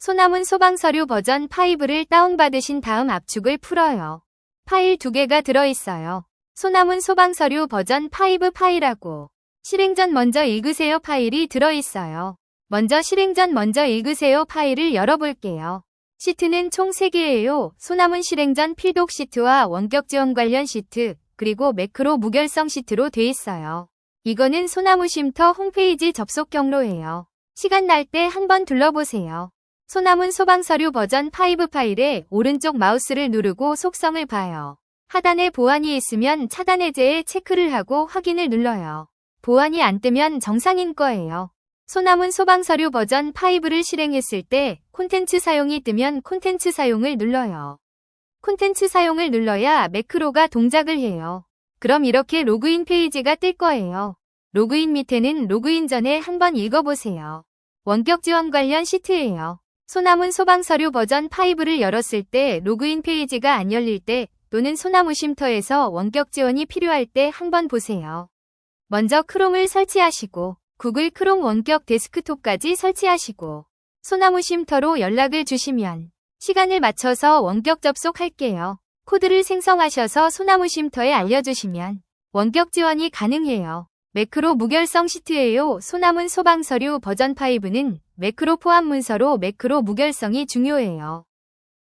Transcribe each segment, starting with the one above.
소나문 소방서류 버전 5를 다운받으신 다음 압축을 풀어요. 파일 2개가 들어있어요. 소나문 소방서류 버전 5 파일하고 실행 전 먼저 읽으세요 파일이 들어있어요. 먼저 실행 전 먼저 읽으세요 파일을 열어볼게요. 시트는 총 3개예요. 소나문 실행 전 필독 시트와 원격 지원 관련 시트, 그리고 매크로 무결성 시트로 돼 있어요. 이거는 소나무 쉼터 홈페이지 접속 경로예요. 시간 날 때 한번 둘러보세요. 소나문 소방서류 버전 5 파일에 오른쪽 마우스를 누르고 속성을 봐요. 하단에 보안이 있으면 차단 해제에 체크를 하고 확인을 눌러요. 보안이 안 뜨면 정상인 거예요. 소나문 소방서류 버전 5를 실행했을 때 콘텐츠 사용이 뜨면 콘텐츠 사용을 눌러요. 콘텐츠 사용을 눌러야 매크로가 동작을 해요. 그럼 이렇게 로그인 페이지가 뜰 거예요. 로그인 밑에는 로그인 전에 한번 읽어보세요. 원격 지원 관련 시트예요. 소나문 소방서류 버전 5를 열었을 때 로그인 페이지가 안 열릴 때 또는 소나무 쉼터에서 원격 지원이 필요할 때 한번 보세요. 먼저 크롬을 설치하시고 구글 크롬 원격 데스크톱까지 설치하시고 소나무 쉼터로 연락을 주시면 시간을 맞춰서 원격 접속할게요. 코드를 생성하셔서 소나무 쉼터에 알려주시면 원격 지원이 가능해요. 매크로 무결성 시트예요. 소나문 소방서류 버전 5는 매크로 포함 문서로 매크로 무결성이 중요해요.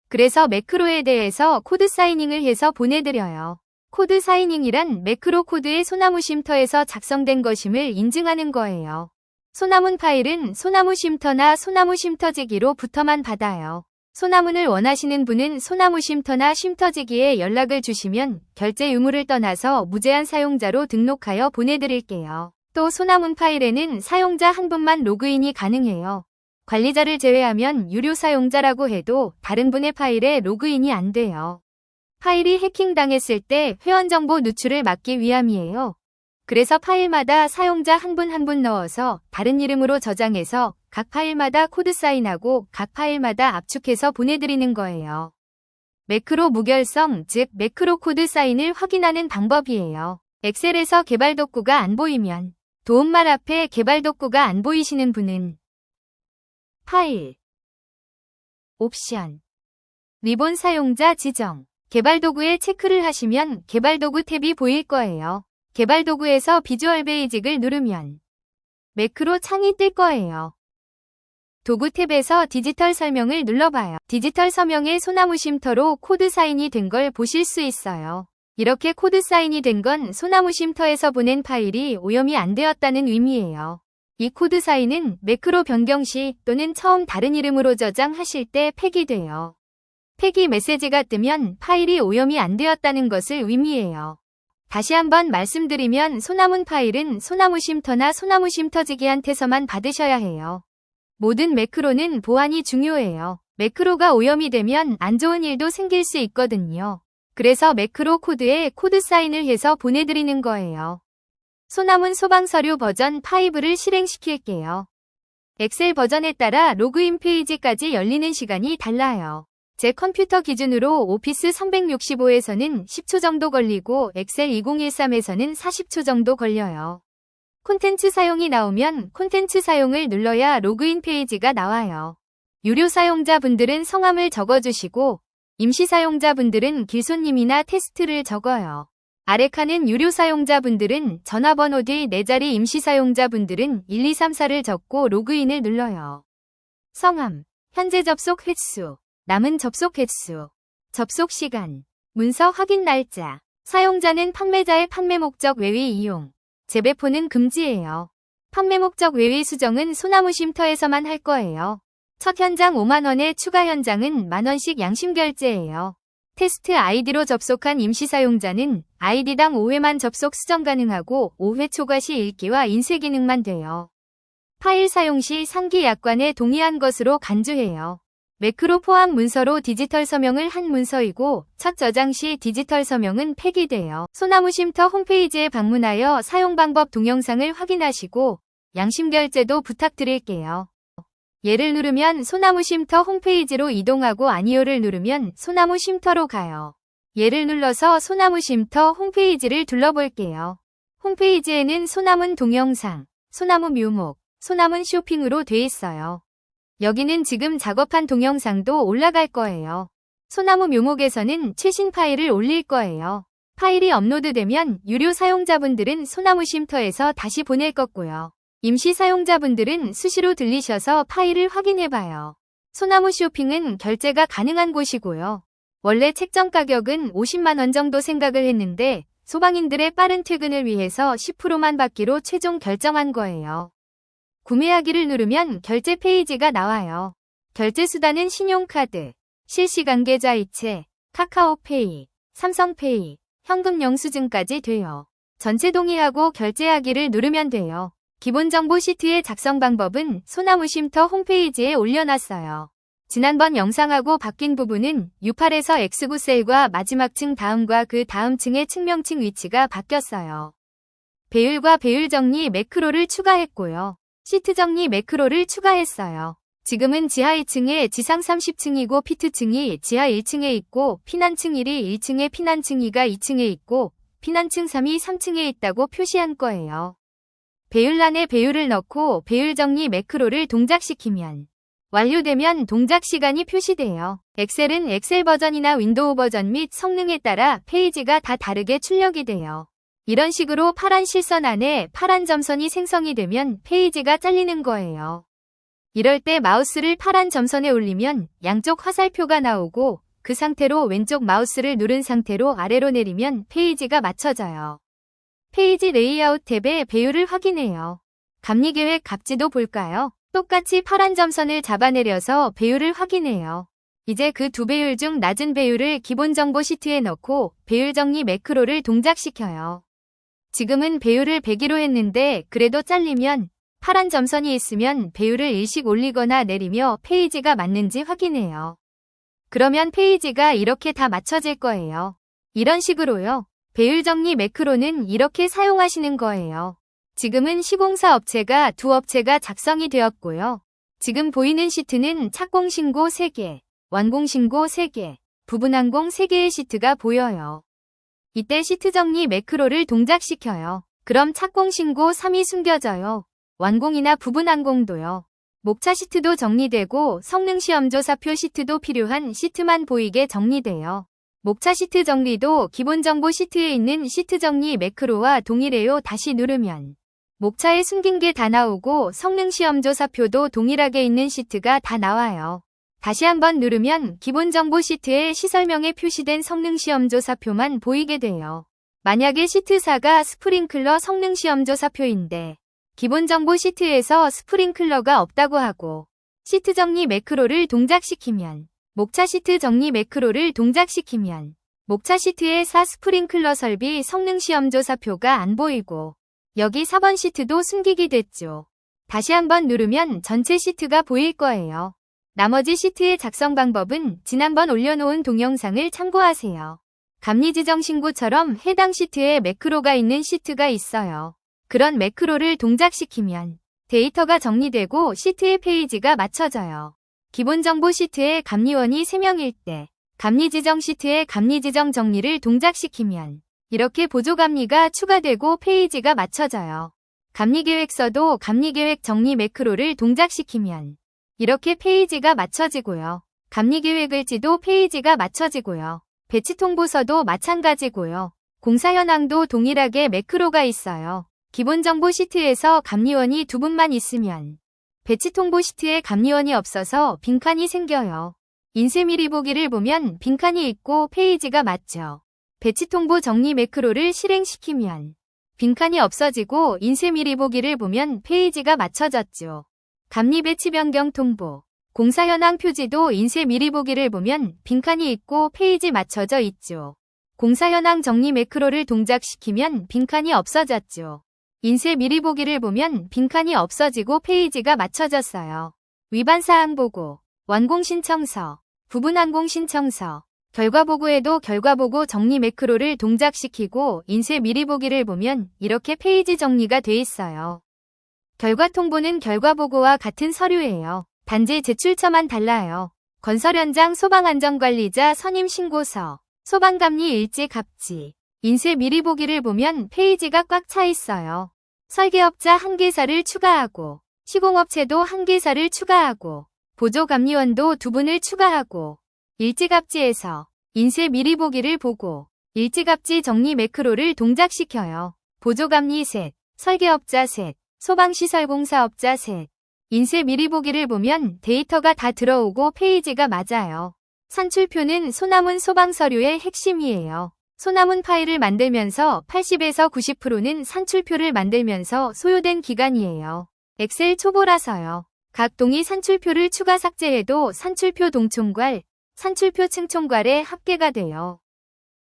그래서 매크로에 대해서 코드 사이닝을 해서 보내드려요. 코드 사이닝이란 매크로 코드의 소나무 쉼터에서 작성된 것임을 인증하는 거예요. 소나문 파일은 소나무 쉼터나 소나무 쉼터지기로부터만 받아요. 소나문을 원하시는 분은 소나무 쉼터나 쉼터지기에 연락을 주시면 결제 의무를 떠나서 무제한 사용자로 등록하여 보내드릴게요. 또 소나문 파일에는 사용자 한 분만 로그인이 가능해요. 관리자를 제외하면 유료 사용자라고 해도 다른 분의 파일에 로그인이 안 돼요. 파일이 해킹당했을 때 회원정보 누출을 막기 위함이에요. 그래서 파일마다 사용자 한 분 한 분 넣어서 다른 이름으로 저장해서 각 파일마다 코드 사인하고 각 파일마다 압축해서 보내드리는 거예요. 매크로 무결성, 즉 매크로 코드 사인을 확인하는 방법이에요. 엑셀에서 개발 도구가 안 보이면 도움말 앞에 개발 도구가 안 보이시는 분은 파일, 옵션, 리본 사용자 지정, 개발 도구에 체크를 하시면 개발 도구 탭이 보일 거예요. 개발 도구에서 비주얼 베이직을 누르면 매크로 창이 뜰 거예요. 도구 탭에서 디지털 설명을 눌러봐요. 디지털 서명에 소나무 쉼터로 코드 사인이 된 걸 보실 수 있어요. 이렇게 코드 사인이 된 건 소나무 쉼터에서 보낸 파일이 오염이 안 되었다는 의미예요. 이 코드 사인은 매크로 변경 시 또는 처음 다른 이름으로 저장하실 때 폐기돼요. 폐기 메시지가 뜨면 파일이 오염이 안 되었다는 것을 의미해요. 다시 한번 말씀드리면 소나문 파일은 소나무 쉼터나 소나무 쉼터지기한테서만 받으셔야 해요. 모든 매크로는 보안이 중요해요. 매크로가 오염이 되면 안 좋은 일도 생길 수 있거든요. 그래서 매크로 코드에 코드 사인을 해서 보내드리는 거예요. 소나문 소방서류 버전 5를 실행시킬게요. 엑셀 버전에 따라 로그인 페이지까지 열리는 시간이 달라요. 제 컴퓨터 기준으로 오피스 365에서는 10초 정도 걸리고 엑셀 2013에서는 40초 정도 걸려요. 콘텐츠 사용이 나오면 콘텐츠 사용을 눌러야 로그인 페이지가 나와요. 유료 사용자분들은 성함을 적어주시고 임시 사용자분들은 길손님이나 테스트를 적어요. 아래 칸은 유료 사용자분들은 전화번호 뒤 4자리 임시 사용자분들은 1234를 적고 로그인을 눌러요. 성함, 현재 접속 횟수, 남은 접속 횟수, 접속 시간, 문서 확인 날짜, 사용자는 판매자의 판매 목적 외의 이용, 재배포는 금지예요. 판매 목적 외의 수정은 소나무 쉼터에서만 할 거예요. 첫 현장 5만원에 추가 현장은 만원씩 양심 결제예요. 테스트 아이디로 접속한 임시 사용자는 아이디당 5회만 접속 수정 가능하고 5회 초과 시 읽기와 인쇄 기능만 돼요. 파일 사용 시 상기 약관에 동의한 것으로 간주해요. 매크로 포함 문서로 디지털 서명을 한 문서이고 첫 저장 시 디지털 서명은 폐기돼요. 소나무 쉼터 홈페이지에 방문하여 사용 방법 동영상을 확인하시고 양심 결제도 부탁드릴게요. 얘를 누르면 소나무 쉼터 홈페이지로 이동하고 아니요를 누르면 소나무 쉼터로 가요. 얘를 눌러서 소나무 쉼터 홈페이지를 둘러볼게요. 홈페이지에는 소나문 동영상, 소나무 묘목, 소나문 쇼핑으로 돼 있어요. 여기는 지금 작업한 동영상도 올라갈 거예요. 소나무 묘목에서는 최신 파일을 올릴 거예요. 파일이 업로드되면 유료 사용자분들은 소나무 쉼터에서 다시 보낼 거고요. 임시 사용자분들은 수시로 들리셔서 파일을 확인해봐요. 소나무 쇼핑은 결제가 가능한 곳이고요. 원래 책정 가격은 50만 원 정도 생각을 했는데 소방인들의 빠른 퇴근을 위해서 10%만 받기로 최종 결정한 거예요. 구매하기를 누르면 결제 페이지가 나와요. 결제 수단은 신용카드, 실시간 계좌이체, 카카오페이, 삼성페이, 현금 영수증까지 돼요. 전체 동의하고 결제하기를 누르면 돼요. 기본 정보 시트의 작성 방법은 소나무 쉼터 홈페이지에 올려놨어요. 지난번 영상하고 바뀐 부분은 U8에서 X9 셀과 마지막 층 다음과 그 다음 층의 층명칭 위치가 바뀌었어요. 배율과 배율 정리 매크로를 추가했고요. 시트 정리 매크로를 추가했어요. 지금은 지하 2층에 지상 30층이고 피트층이 지하 1층에 있고 피난층 1이 1층에 피난층 2가 2층에 있고 피난층 3이 3층에 있다고 표시한 거예요. 배율란에 배율을 넣고 배율 정리 매크로를 동작시키면 완료되면 동작 시간이 표시돼요. 엑셀은 엑셀 버전이나 윈도우 버전 및 성능에 따라 페이지가 다 다르게 출력이 돼요. 이런 식으로 파란 실선 안에 파란 점선이 생성이 되면 페이지가 잘리는 거예요. 이럴 때 마우스를 파란 점선에 올리면 양쪽 화살표가 나오고 그 상태로 왼쪽 마우스를 누른 상태로 아래로 내리면 페이지가 맞춰져요. 페이지 레이아웃 탭에 배율을 확인해요. 감리계획 갑지도 볼까요? 똑같이 파란 점선을 잡아내려서 배율을 확인해요. 이제 그 두 배율 중 낮은 배율을 기본 정보 시트에 넣고 배율 정리 매크로를 동작시켜요. 지금은 배율을 100으로 했는데 그래도 잘리면 파란 점선이 있으면 배율을 일씩 올리거나 내리며 페이지가 맞는지 확인해요. 그러면 페이지가 이렇게 다 맞춰질 거예요. 이런 식으로요. 배율 정리 매크로는 이렇게 사용하시는 거예요. 지금은 시공사 업체가 두 업체가 작성이 되었고요. 지금 보이는 시트는 착공 신고 3개, 완공 신고 3개, 부분 완공 3개의 시트가 보여요. 이때 시트 정리 매크로를 동작시켜요. 그럼 착공 신고 3이 숨겨져요. 완공이나 부분 완공도요. 목차 시트도 정리되고 성능시험조사표 시트도 필요한 시트만 보이게 정리돼요. 목차 시트 정리도 기본 정보 시트에 있는 시트 정리 매크로와 동일해요. 다시 누르면 목차에 숨긴 게 다 나오고 성능시험조사표도 동일하게 있는 시트가 다 나와요. 다시 한번 누르면 기본 정보 시트에 시설명에 표시된 성능시험조사표만 보이게 돼요. 만약에 시트 4가 스프링클러 성능시험조사표인데 기본 정보 시트에서 스프링클러가 없다고 하고 시트 정리 매크로를 동작시키면 목차 시트 정리 매크로를 동작시키면 목차 시트의 4 스프링클러 설비 성능시험조사표가 안 보이고 여기 4번 시트도 숨기게 됐죠. 다시 한번 누르면 전체 시트가 보일 거예요. 나머지 시트의 작성 방법은 지난번 올려놓은 동영상을 참고하세요. 감리 지정 신고처럼 해당 시트에 매크로가 있는 시트가 있어요. 그런 매크로를 동작시키면 데이터가 정리되고 시트의 페이지가 맞춰져요. 기본 정보 시트에 감리원이 3명일 때 감리 지정 시트에 감리 지정 정리를 동작시키면 이렇게 보조 감리가 추가되고 페이지가 맞춰져요. 감리 계획서도 감리 계획 정리 매크로를 동작시키면 이렇게 페이지가 맞춰지고요. 감리 계획을 지도 페이지가 맞춰지고요. 배치 통보서도 마찬가지고요. 공사 현황도 동일하게 매크로가 있어요. 기본 정보 시트에서 감리원이 2분만 있으면 배치 통보 시트에 감리원이 없어서 빈칸이 생겨요. 인쇄 미리 보기를 보면 빈칸이 있고 페이지가 맞죠. 배치 통보 정리 매크로를 실행시키면 빈칸이 없어지고 인쇄 미리 보기를 보면 페이지가 맞춰졌죠. 감리 배치 변경 통보, 공사 현황 표지도 인쇄 미리 보기를 보면 빈칸이 있고 페이지 맞춰져 있죠. 공사 현황 정리 매크로를 동작시키면 빈칸이 없어졌죠. 인쇄 미리 보기를 보면 빈칸이 없어지고 페이지가 맞춰졌어요. 위반사항 보고, 완공 신청서, 부분 완공 신청서, 결과 보고에도 결과 보고 정리 매크로를 동작시키고 인쇄 미리 보기를 보면 이렇게 페이지 정리가 돼 있어요. 결과 통보는 결과 보고와 같은 서류예요. 단지 제출처만 달라요. 건설 현장 소방안전관리자 선임 신고서, 소방감리 일지 갑지, 인쇄 미리 보기를 보면 페이지가 꽉 차 있어요. 설계업자 1개사를 추가하고, 시공업체도 1개사를 추가하고, 보조감리원도 두 분을 추가하고 일찌감치해서 인쇄 미리 보기를 보고 일찌감치 정리 매크로를 동작시켜요. 보조감리 셋, 설계업자 셋, 소방시설공사업자 셋. 인쇄 미리 보기를 보면 데이터가 다 들어오고 페이지가 맞아요. 산출표는 소나문 소방서류의 핵심이에요. 소나문 파일을 만들면서 80에서 90%는 산출표를 만들면서 소요된 기간이에요. 엑셀 초보라서요. 각 동의 산출표를 추가 삭제해도 산출표 동총괄, 산출표 층총괄에 합계가 돼요.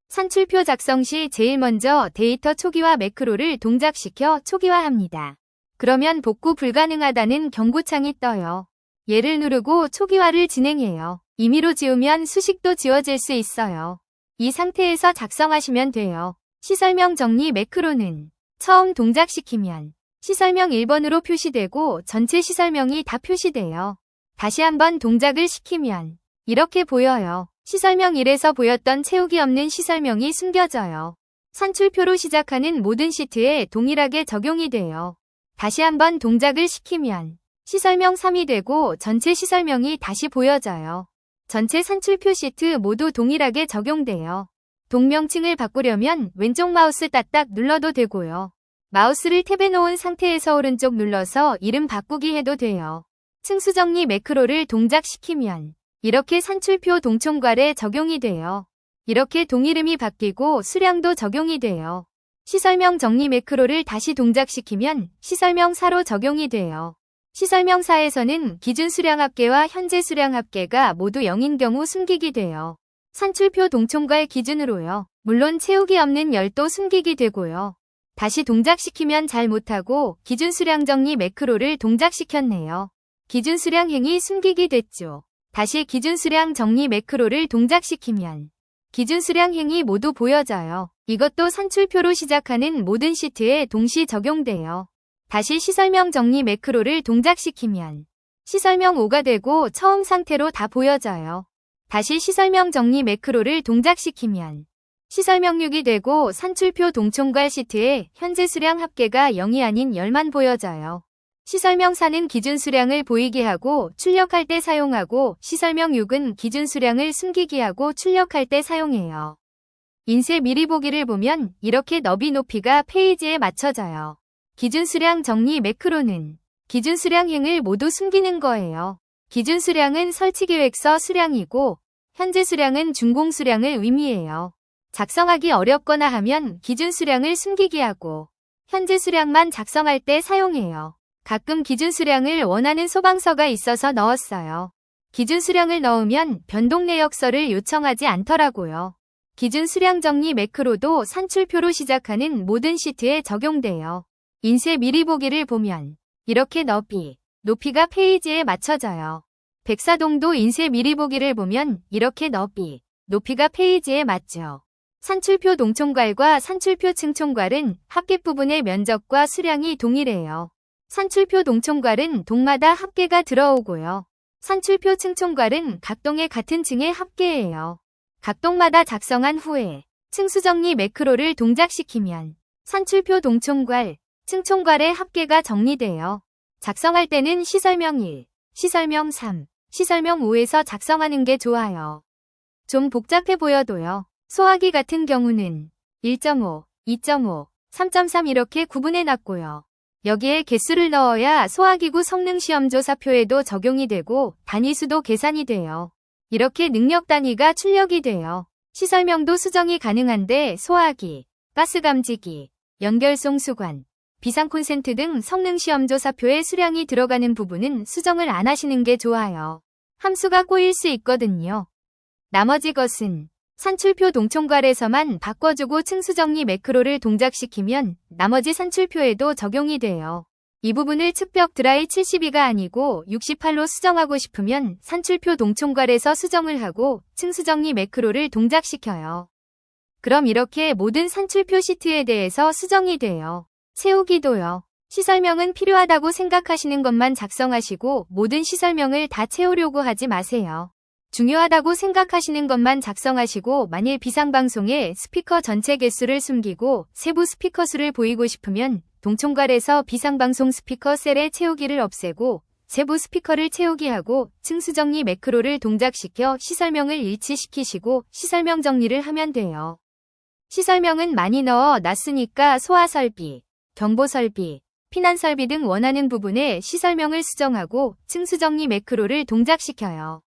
산출표 작성 시 제일 먼저 데이터 초기화 매크로를 동작시켜 초기화합니다. 그러면 복구 불가능하다는 경고창이 떠요. 얘를 누르고 초기화를 진행해요. 임의로 지우면 수식도 지워질 수 있어요. 이 상태에서 작성하시면 돼요. 시설명 정리 매크로는 처음 동작시키면 시설명 1번으로 표시되고 전체 시설명이 다 표시돼요. 다시 한번 동작을 시키면 이렇게 보여요. 시설명 1에서 보였던 채우기 없는 시설명이 숨겨져요. 산출표로 시작하는 모든 시트에 동일하게 적용이 돼요. 다시 한번 동작을 시키면 시설명 3이 되고 전체 시설명이 다시 보여져요. 전체 산출표 시트 모두 동일하게 적용돼요. 동명칭을 바꾸려면 왼쪽 마우스 따딱 눌러도 되고요. 마우스를 탭에 놓은 상태에서 오른쪽 눌러서 이름 바꾸기 해도 돼요. 층수정리 매크로를 동작시키면 이렇게 산출표 동총괄에 적용이 돼요. 이렇게 동이름이 바뀌고 수량도 적용이 돼요. 시설명 정리 매크로를 다시 동작시키면 시설명 4로 적용이 돼요. 시설명 4에서는 기준 수량 합계와 현재 수량 합계가 모두 0인 경우 숨기기 돼요. 산출표 동총괄 기준으로요. 물론 채우기 없는 열도 숨기기 되고요. 다시 동작시키면 잘 못하고 기준 수량 정리 매크로를 동작시켰네요. 기준 수량 행이 숨기기 됐죠. 다시 기준 수량 정리 매크로를 동작시키면 기준 수량 행이 모두 보여져요. 이것도 산출표로 시작하는 모든 시트에 동시 적용돼요. 다시 시설명 정리 매크로를 동작시키면 시설명 5가 되고 처음 상태로 다 보여져요. 다시 시설명 정리 매크로를 동작시키면 시설명 6이 되고 산출표 동총괄 시트에 현재 수량 합계가 0이 아닌 10만 보여져요. 시설명 4는 기준 수량을 보이게 하고 출력할 때 사용하고 시설명 6은 기준 수량을 숨기게 하고 출력할 때 사용해요. 인쇄 미리 보기를 보면 이렇게 너비 높이가 페이지에 맞춰져요. 기준 수량 정리 매크로는 기준 수량 행을 모두 숨기는 거예요. 기준 수량은 설치 계획서 수량이고 현재 수량은 준공 수량을 의미해요. 작성하기 어렵거나 하면 기준 수량을 숨기게 하고 현재 수량만 작성할 때 사용해요. 가끔 기준 수량을 원하는 소방서가 있어서 넣었어요. 기준 수량을 넣으면 변동 내역서를 요청하지 않더라고요. 기준 수량 정리 매크로도 산출표로 시작하는 모든 시트에 적용돼요. 인쇄 미리 보기를 보면 이렇게 너비, 높이가 페이지에 맞춰져요. 백사동도 인쇄 미리 보기를 보면 이렇게 너비, 높이가 페이지에 맞죠. 산출표 동총괄과 산출표 층총괄은 합계 부분의 면적과 수량이 동일해요. 산출표 동총괄은 동마다 합계가 들어오고요. 산출표 층총괄은 각 동의 같은 층의 합계예요. 각 동마다 작성한 후에 층수정리 매크로를 동작시키면 산출표 동총괄, 층총괄의 합계가 정리돼요. 작성할 때는 시설명 1, 시설명 3, 시설명 5에서 작성하는 게 좋아요. 좀 복잡해 보여도요. 소화기 같은 경우는 1.5, 2.5, 3.3 이렇게 구분해 놨고요. 여기에 개수를 넣어야 소화기구 성능시험조사표에도 적용이 되고 단위수도 계산이 돼요. 이렇게 능력 단위가 출력이 돼요. 시설명도 수정이 가능한데 소화기, 가스감지기, 연결송 수관, 비상 콘센트 등 성능시험조사표에 수량이 들어가는 부분은 수정을 안 하시는 게 좋아요. 함수가 꼬일 수 있거든요. 나머지 것은 산출표 동총괄에서만 바꿔주고 층수정리 매크로를 동작시키면 나머지 산출표에도 적용이 돼요. 이 부분을 측벽 드라이 72가 아니고 68로 수정하고 싶으면 산출표 동총괄에서 수정을 하고 층수정리 매크로를 동작시켜요. 그럼 이렇게 모든 산출표 시트에 대해서 수정이 돼요. 채우기도요. 시설명은 필요하다고 생각하시는 것만 작성하시고 모든 시설명을 다 채우려고 하지 마세요. 중요하다고 생각하시는 것만 작성하시고 만일 비상방송에 스피커 전체 개수를 숨기고 세부 스피커 수를 보이고 싶으면 동총괄에서 비상방송 스피커 셀의 채우기를 없애고 세부 스피커를 채우기 하고 층수 정리 매크로를 동작시켜 시설명을 일치시키시고 시설명 정리를 하면 돼요. 시설명은 많이 넣어 놨으니까 소화 설비, 경보 설비, 피난 설비 등 원하는 부분에 시설명을 수정하고 층수 정리 매크로를 동작시켜요.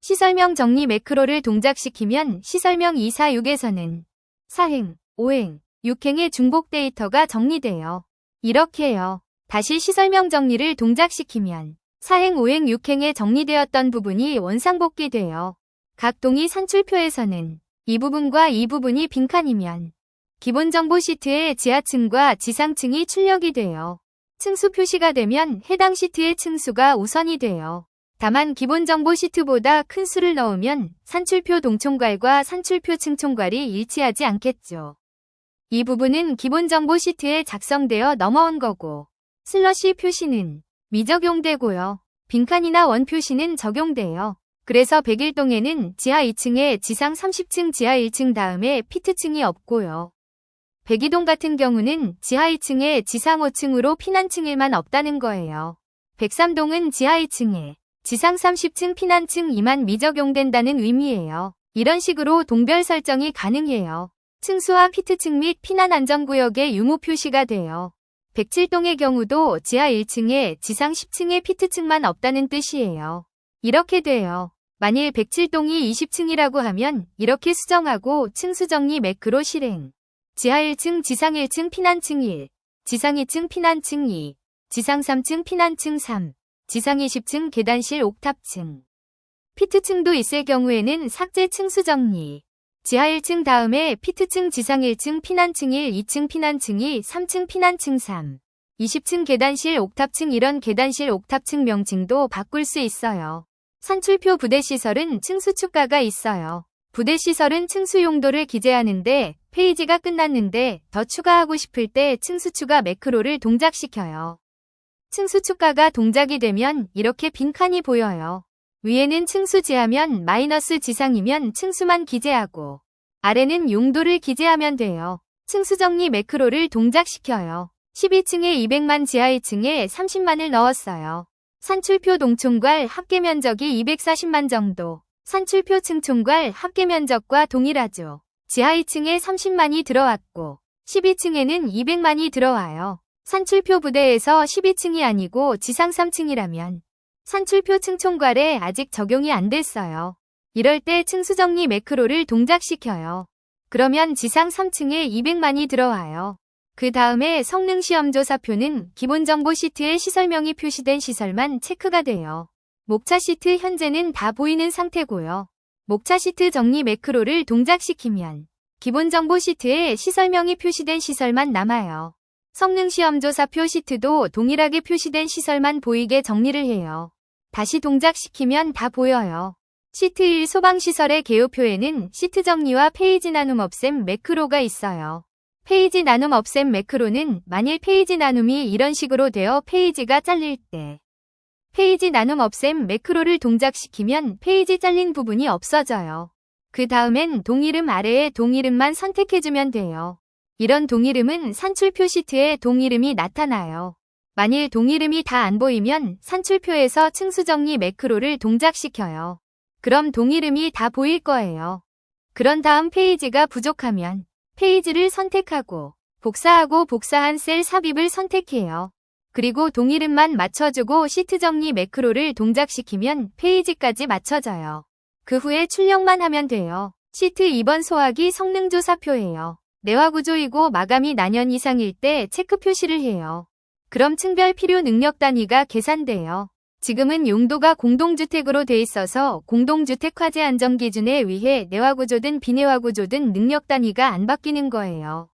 시설명 정리 매크로를 동작시키면 시설명 246에서는 4행, 5행, 6행의 중복 데이터가 정리돼요. 이렇게요. 다시 시설명 정리를 동작시키면 4행, 5행, 6행에 정리되었던 부분이 원상복귀돼요. 각 동의 산출표에서는 이 부분과 이 부분이 빈칸이면 기본 정보 시트의 지하층과 지상층이 출력이 돼요. 층수 표시가 되면 해당 시트의 층수가 우선이 돼요. 다만 기본 정보 시트보다 큰 수를 넣으면 산출표 동총괄과 산출표 층총괄이 일치하지 않겠죠. 이 부분은 기본 정보 시트에 작성되어 넘어온 거고 슬러시 표시는 미적용되고요. 빈칸이나 원 표시는 적용돼요. 그래서 101동에는 지하 2층에 지상 30층 지하 1층 다음에 피트층이 없고요. 102동 같은 경우는 지하 2층에 지상 5층으로 피난층 1만 없다는 거예요. 103동은 지하 2층에 지상 30층 피난층 2만 미적용된다는 의미예요. 이런 식으로 동별 설정이 가능해요. 층수와 피트층 및 피난 안전구역의 유무 표시가 돼요. 107동의 경우도 지하 1층에 지상 10층의 피트층만 없다는 뜻이에요. 이렇게 돼요. 만일 107동이 20층이라고 하면 이렇게 수정하고 층수 정리 매크로 실행. 지하 1층 지상 1층 피난층 1, 지상 2층 피난층 2, 지상 3층 피난층 3, 지상 20층 계단실 옥탑층. 피트층도 있을 경우에는 삭제 층수 정리. 지하 1층 다음에 피트층 지상 1층 피난층 1, 2층 피난층 2, 3층 피난층 3, 20층 계단실 옥탑층 이런 계단실 옥탑층 명칭도 바꿀 수 있어요. 산출표 부대시설은 층수 추가가 있어요. 부대시설은 층수 용도를 기재하는데 페이지가 끝났는데 더 추가하고 싶을 때 층수 추가 매크로를 동작시켜요. 층수 추가가 동작이 되면 이렇게 빈칸이 보여요. 위에는 층수 지하면 마이너스 지상이면 층수만 기재하고 아래는 용도를 기재하면 돼요. 층수 정리 매크로를 동작시켜요. 12층에 200만 지하 2층에 30만을 넣었어요. 산출표 동총괄 합계 면적이 240만 정도. 산출표 층총괄 합계 면적과 동일하죠. 지하 2층에 30만이 들어왔고 12층에는 200만이 들어와요. 산출표 부대에서 12층이 아니고 지상 3층이라면 산출표 층총괄에 아직 적용이 안 됐어요. 이럴 때 층수 정리 매크로를 동작시켜요. 그러면 지상 3층에 200만이 들어와요. 그 다음에 성능시험조사표는 기본 정보 시트에 시설명이 표시된 시설만 체크가 돼요. 목차 시트 현재는 다 보이는 상태고요. 목차 시트 정리 매크로를 동작시키면 기본 정보 시트에 시설명이 표시된 시설만 남아요. 성능시험조사표 시트도 동일하게 표시된 시설만 보이게 정리를 해요. 다시 동작시키면 다 보여요. 시트 1 소방시설의 개요표에는 시트 정리와 페이지 나눔 없앰 매크로가 있어요. 페이지 나눔 없앰 매크로는 만일 페이지 나눔이 이런 식으로 되어 페이지가 잘릴 때 페이지 나눔 없앰 매크로를 동작시키면 페이지 잘린 부분이 없어져요. 그 다음엔 동이름 아래에 동이름만 선택해주면 돼요. 이런 동이름은 산출표 시트에 동이름이 나타나요. 만일 동이름이 다 안 보이면 산출표에서 층수 정리 매크로를 동작시켜요. 그럼 동이름이 다 보일 거예요. 그런 다음 페이지가 부족하면 페이지를 선택하고 복사하고 복사한 셀 삽입을 선택해요. 그리고 동이름만 맞춰주고 시트 정리 매크로를 동작시키면 페이지까지 맞춰져요. 그 후에 출력만 하면 돼요. 시트 2번 소화기 성능조사표예요. 내화구조이고 마감이 난연 이상일 때 체크 표시를 해요. 그럼 층별 필요 능력 단위가 계산돼요. 지금은 용도가 공동주택으로 돼 있어서 공동주택 화재 안전 기준에 의해 내화구조든 비내화구조든 능력 단위가 안 바뀌는 거예요.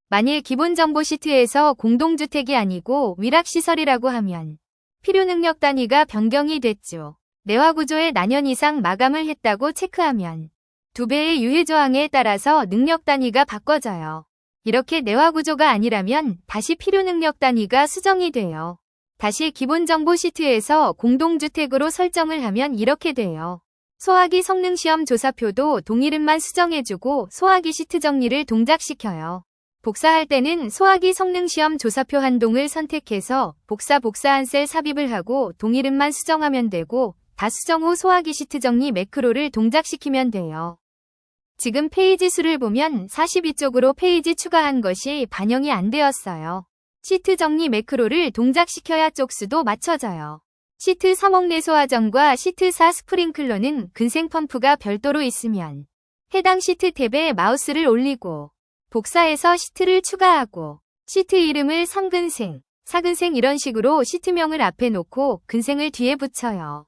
만일 기본 정보 시트에서 공동주택이 아니고 위락시설이라고 하면 필요 능력 단위가 변경이 됐죠. 내화구조에 난연 이상 마감을 했다고 체크하면 2배의 유해조항에 따라서 능력 단위가 바꿔져요. 이렇게 내화구조가 아니라면 다시 필요 능력 단위가 수정이 돼요. 다시 기본 정보 시트에서 공동주택으로 설정을 하면 이렇게 돼요. 소화기 성능시험 조사표도 동이름만 수정해주고 소화기 시트 정리를 동작시켜요. 복사할 때는 소화기 성능시험 조사표 한동을 선택해서 복사한 셀 삽입을 하고 동이름만 수정하면 되고 다 수정 후 소화기 시트 정리 매크로를 동작시키면 돼요. 지금 페이지 수를 보면 42쪽으로 페이지 추가한 것이 반영이 안 되었어요. 시트 정리 매크로를 동작시켜야 쪽수도 맞춰져요. 시트 3옥 내소화전과 시트 4 스프링클러는 근생 펌프가 별도로 있으면 해당 시트 탭에 마우스를 올리고 복사해서 시트를 추가하고 시트 이름을 3근생, 4근생 이런 식으로 시트명을 앞에 놓고 근생을 뒤에 붙여요.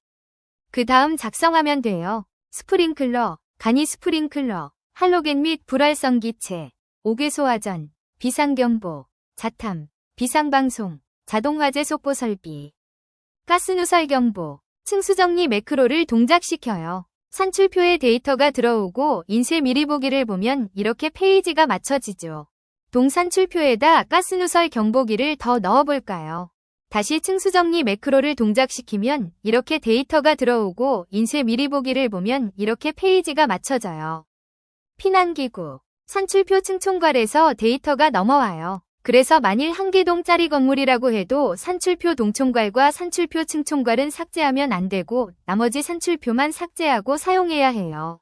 그 다음 작성하면 돼요. 스프링클러, 간이 스프링클러, 할로겐 및 불활성 기체, 옥외소화전, 비상경보, 자탐, 비상방송, 자동화재 속보 설비, 가스누설 경보, 층수정리 매크로를 동작시켜요. 산출표에 데이터가 들어오고 인쇄 미리 보기를 보면 이렇게 페이지가 맞춰지죠. 동산출표에다 가스누설 경보기를 더 넣어볼까요? 다시 층수정리 매크로를 동작시키면 이렇게 데이터가 들어오고 인쇄 미리 보기를 보면 이렇게 페이지가 맞춰져요. 피난기구, 산출표 층총괄에서 데이터가 넘어와요. 그래서 만일 한 개 동짜리 건물이라고 해도 산출표 동총괄과 산출표 층총괄은 삭제하면 안 되고 나머지 산출표만 삭제하고 사용해야 해요.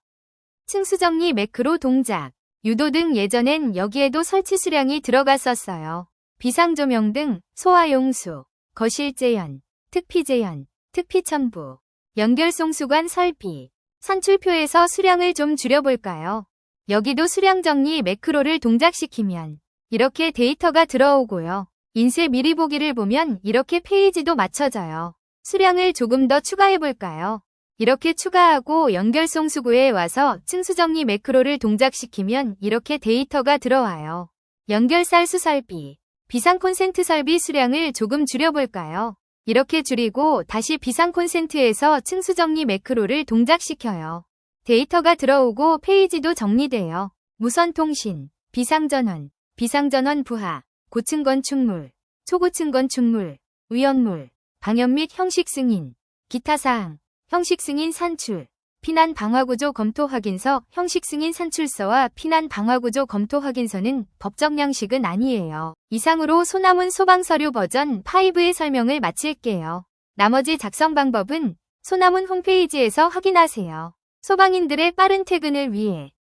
층수정리 매크로 동작, 유도 등 예전엔 여기에도 설치 수량이 들어갔었어요. 비상조명 등 소화용수, 거실제연, 특피제연, 특피첨부, 연결송수관 설비, 산출표에서 수량을 좀 줄여볼까요? 여기도 수량 정리 매크로를 동작시키면 이렇게 데이터가 들어오고요. 인쇄 미리 보기를 보면 이렇게 페이지도 맞춰져요. 수량을 조금 더 추가해볼까요? 이렇게 추가하고 연결송수구에 와서 층수정리 매크로를 동작시키면 이렇게 데이터가 들어와요. 연결쌀수 설비, 비상콘센트 설비 수량을 조금 줄여볼까요? 이렇게 줄이고 다시 비상콘센트에서 층수정리 매크로를 동작시켜요. 데이터가 들어오고 페이지도 정리돼요. 무선통신, 비상전원, 비상전원 부하, 고층 건축물, 초고층 건축물, 위험물, 방연 및 형식 승인, 기타 사항, 형식 승인 산출, 피난 방화구조 검토 확인서, 형식 승인 산출서와 피난 방화구조 검토 확인서는 법적 양식은 아니에요. 이상으로 소나문 소방서류 버전 5의 설명을 마칠게요. 나머지 작성 방법은 소나문 홈페이지에서 확인하세요. 소방인들의 빠른 퇴근을 위해